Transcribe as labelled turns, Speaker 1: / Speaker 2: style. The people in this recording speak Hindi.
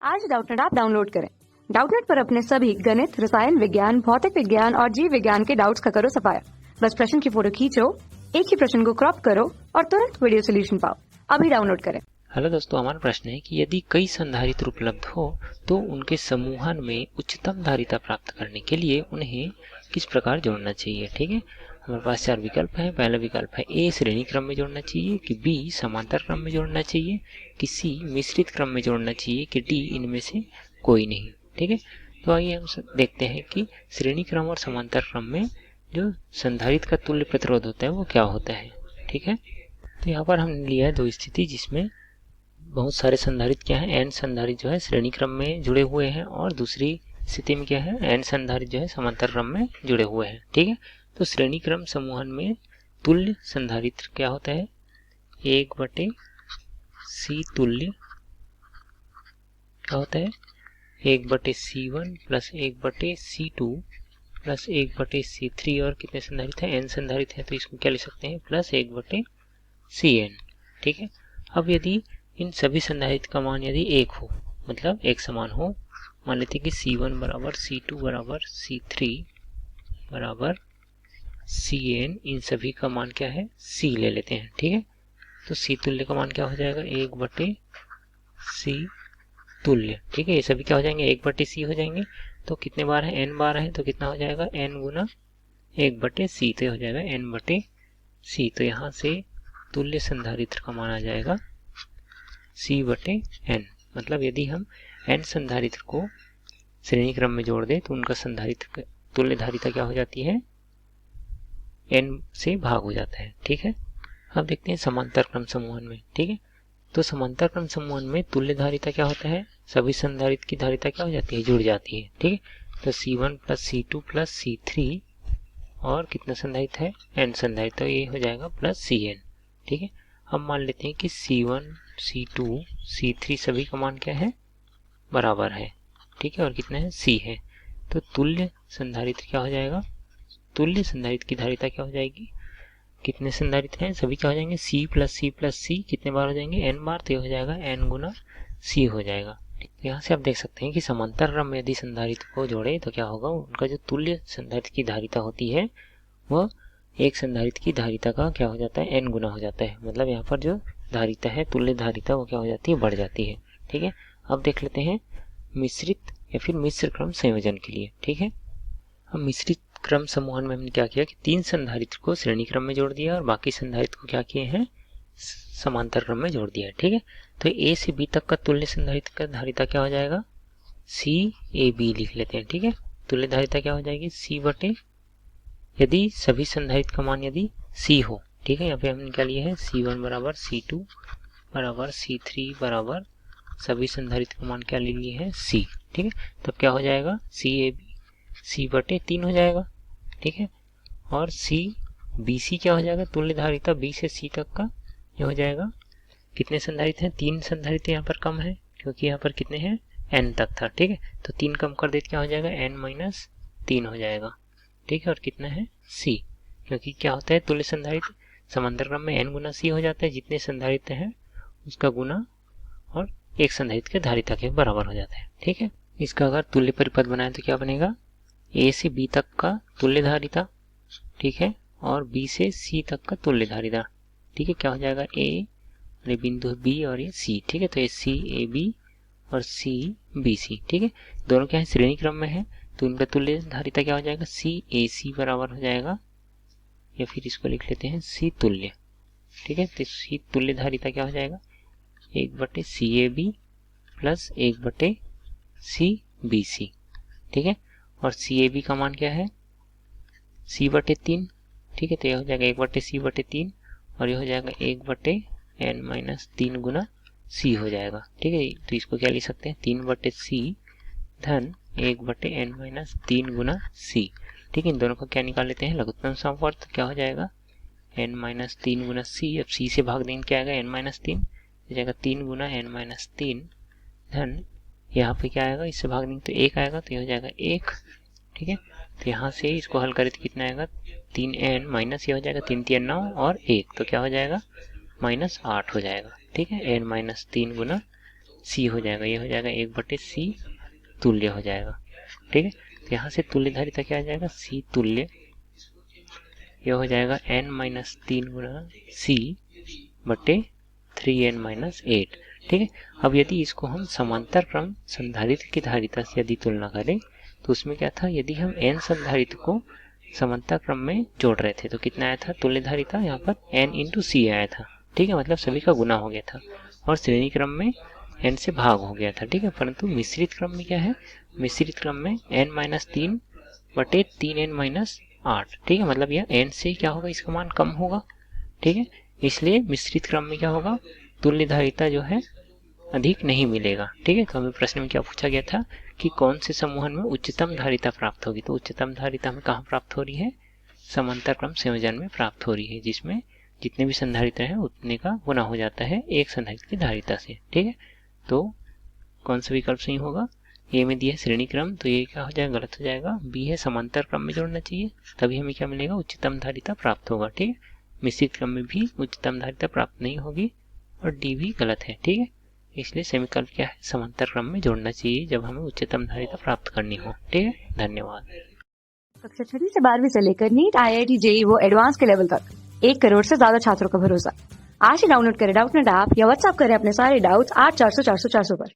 Speaker 1: आज डाउटनेट ऐप डाउनलोड करें। डाउटनेट पर अपने सभी गणित, रसायन विज्ञान, भौतिक विज्ञान और जीव विज्ञान के डाउट्स का करो सफाया। बस प्रश्न की फोटो खींचो, एक ही प्रश्न को क्रॉप करो और तुरंत वीडियो सोल्यूशन पाओ। अभी डाउनलोड करें।
Speaker 2: हेलो दोस्तों, हमारा प्रश्न है कि यदि कई संधारित्र उपलब्ध हो तो उनके समूहन में उच्चतम धारिता प्राप्त करने के लिए उन्हें किस प्रकार जोड़ना चाहिए। ठीक है, हमारे पास चार विकल्प हैं। पहला विकल्प है ए श्रेणी क्रम में जोड़ना चाहिए, कि बी समांतर क्रम में जोड़ना चाहिए, कि सी मिश्रित क्रम में जोड़ना चाहिए, कि डी इनमें से कोई नहीं। ठीक है, तो आइए हम देखते हैं कि श्रेणी क्रम और समांतर क्रम में जो संधारित्र का तुल्य प्रतिरोध होता है वो क्या होता है। ठीक है, तो यहाँ पर हमने लिया है दो स्थिति जिसमें बहुत सारे संधारित्र क्या है, एन संधारित्र जो है श्रेणी क्रम में जुड़े हुए हैं, और दूसरी स्थिति में क्या है, एन संधारित्र जो है समांतर क्रम में जुड़े हुए हैं। ठीक है, तो श्रेणी क्रम समूहन में तुल्य संधारित्र क्या होता है, 1/c तुल्य क्या होता है, 1/c1 plus 1/c2 plus 1/c3, और कितने संधारित्र हैं, एन संधारित्र है तो इसको क्या लिख सकते हैं, प्लस 1/cn। ठीक है, अब यदि इन सभी संधारित्र का मान यदि एक हो, मतलब एक समान हो, मान लेते हैं कि C1 बराबर C2 बराबर C3 बराबर Cn, इन सभी का मान क्या है, C ले लेते हैं। ठीक है, तो C तुल्य का मान क्या हो जाएगा, 1/c तुल्य। ठीक है, ये सभी क्या हो जाएंगे, 1/c हो जाएंगे। तो कितने बार है, n बार है, तो कितना हो जाएगा, n गुना 1/c, तो हो जाएगा n/c। तो यहाँ से तुल्य संधारित्र का मान आ जाएगा C/n। मतलब यदि हम n संधारित्र को श्रेणी क्रम में जोड़ दें तो उनका संधारित्र तुल्य धारिता क्या हो जाती है, n से भाग हो जाता है। ठीक है, अब देखते हैं समांतर क्रम समूहन में। ठीक है, तो समांतर क्रम समूहन में तुल्य धारिता क्या होता है, सभी संधारित्र की धारिता क्या हो जाती है, जुड़ जाती है। ठीक है, तो C1 plus C2 plus C3, और कितना संधारित्र है, n संधारित्र, तो ये हो जाएगा प्लस Cn। ठीक है, अब मान लेते हैं कि C1 C2 C3 सभी का मान क्या है, बराबर है। ठीक है, और कितना है, C है। तो तुल्य संधारित्र क्या हो जाएगा, तुल्य संधारित्र की धारिता क्या हो जाएगी, कितने संधारित्र हैं, सभी क्या हो जाएंगे, C plus C plus C, कितने बार हो जाएंगे, n बार, तो हो जाएगा n गुना C हो जाएगा। यहाँ से आप देख सकते हैं कि समांतर क्रम में यदि संधारित्र को जोड़े तो क्या होगा, उनका जो तुल्य संधारित्र की धारिता होती है वह एक संधारित्र की धारिता का क्या हो जाता है, n गुना हो जाता है। मतलब यहाँ पर जो धारिता है, तुल्य धारिता, वो क्या हो जाती है, बढ़ जाती है। ठीक है, अब देख लेते हैं मिश्रित या फिर मिश्र क्रम संयोजन के लिए। ठीक है, हम मिश्रित क्रम समूहन में हमने क्या किया कि तीन संधारित्र को श्रेणी क्रम में जोड़ दिया और बाकी संधारित्र को क्या किए हैं, समांतर क्रम में जोड़ दिया है। ठीक है, तो A से B तक का तुल्य संधारित्र का धारिता क्या हो जाएगा, CAB लिख लेते हैं। ठीक है, तुल्य धारिता क्या हो जाएगी, C/, यदि सभी संधारित्र का मान यदि C हो। ठीक है, यहाँ पे हमने क्या लिए है, C1 बराबर C2 बराबर C3 बराबर सभी संधारित्र का मान क्या ले लिए है, C। ठीक है, तब क्या हो जाएगा, CAB C/3 हो जाएगा। ठीक है, और CBC क्या हो जाएगा, तुल्य धारिता B से C तक का ये हो जाएगा, कितने संधारित्र हैं, तीन संधारित्र यहाँ पर कम है क्योंकि यहाँ पर कितने हैं, n तक था। ठीक है, तो 3 कम कर देते क्या हो जाएगा, n-3 हो जाएगा। ठीक है, और कितना है, C, क्योंकि क्या होता है, तुल्य संधारित्र समांतर क्रम में n गुना C हो जाता है, जितने संधारित्र हैं उसका गुना, और एक संधारित्र के धारिता के बराबर हो जाता है। ठीक है, इसका अगर तुल्य परिपथ बनाए तो क्या बनेगा, A से B तक का तुल्य धारिता, ठीक है, और B से C तक का तुल्य धारिता। ठीक है, क्या हो जाएगा, A और बिंदु B और ये C। ठीक है, तो ये CAB और CBC। ठीक है, दोनों क्या है, श्रेणी क्रम में है, तो उनका तुल्य धारिता क्या हो जाएगा, CAC बराबर हो जाएगा, या फिर इसको लिख लेते हैं C तुल्य। ठीक है, तो C तुल्य धारिता क्या हो जाएगा, 1/CAB प्लस 1/CBC। ठीक है, और CAB का मान क्या है, C/3। ठीक है, तो यह हो जाएगा 1/C/3, और यह हो जाएगा 1/n-3 गुना C हो जाएगा। ठीक है, तो इसको क्या लिख सकते हैं, 3/C धन 1/n-3 गुना C। ठीक है, इन दोनों को क्या निकाल लेते हैं, लघुत्तम समवर्ग, तो क्या हो जाएगा, n-3 गुना C। अब C से भाग देंगे क्या आएगा, n-3 हो जाएगा, 3 गुना n-3 धन यहाँ पे क्या आएगा, इससे भाग देंगे तो 1 आएगा, तो ये हो जाएगा 1। ठीक है, तो यहाँ से इसको हल करें तो कितना आएगा, 3n माइनस ये हो जाएगा 3×3 9 और 1, तो क्या हो जाएगा, -8 हो जाएगा। ठीक है, n-3 गुना सी हो जाएगा, ये हो जाएगा 1/c तुल्य हो जाएगा। ठीक है, तो यहाँ से तुल्य धारिता क्या आ जाएगा, सी तुल्य, ये हो जाएगा n-3 गुणा c बटे 3n-8। ठीक है, अब यदि इसको हम समांतर क्रम संधारित्र की धारिता से यदि तुलना करें तो उसमें क्या था, यदि हम n संधारित्र को समांतर क्रम में जोड़ रहे थे तो कितना आया था तुल्य धारिता, यहाँ पर n इंटू सी आया था। ठीक है, मतलब सभी का गुना हो गया था और श्रेणी क्रम में n से भाग हो गया था। ठीक है, परंतु मिश्रित क्रम में क्या है, मिश्रित क्रम में n-3 बटे 3n-8। ठीक है, मतलब यह n से क्या होगा, इसका मान कम होगा। ठीक है, इसलिए मिश्रित क्रम में क्या होगा, तुल्य धारिता जो है अधिक नहीं मिलेगा। ठीक है, तो हमें प्रश्न में क्या पूछा गया था कि कौन से समूहन में उच्चतम धारिता प्राप्त होगी, तो उच्चतम धारिता हमें कहाँ प्राप्त हो रही है, समांतर क्रम संयोजन में प्राप्त हो रही है, जिसमें जितने भी संधारित्र हैं उतने का गुना हो जाता है एक संधारित्र की धारिता से। ठीक है, तो कौन सा विकल्प सही होगा, ए में दिया है श्रेणी क्रम, तो ये क्या हो जाएगा, गलत हो जाएगा। बी है समांतर क्रम में जोड़ना चाहिए, तभी हमें क्या मिलेगा, उच्चतम धारिता प्राप्त होगा। ठीक है, मिश्रित क्रम में भी उच्चतम धारिता प्राप्त नहीं होगी, और डी भी गलत है। ठीक है, इसलिए सही विकल्प क्या है, समांतर क्रम में जोड़ना चाहिए जब हमें उच्चतम धारिता प्राप्त करनी हो। ठीक है, धन्यवाद।
Speaker 1: कक्षा 6 से 12वीं से लेकर नीट, IIT, JEE वो एडवांस के लेवल तक 1 करोड़ से ज्यादा छात्रों का भरोसा। आज ही डाउनलोड करें डाउटनेट ऐप या व्हाट्सएप करें अपने सारे डाउट्स 8400 400 400 पर।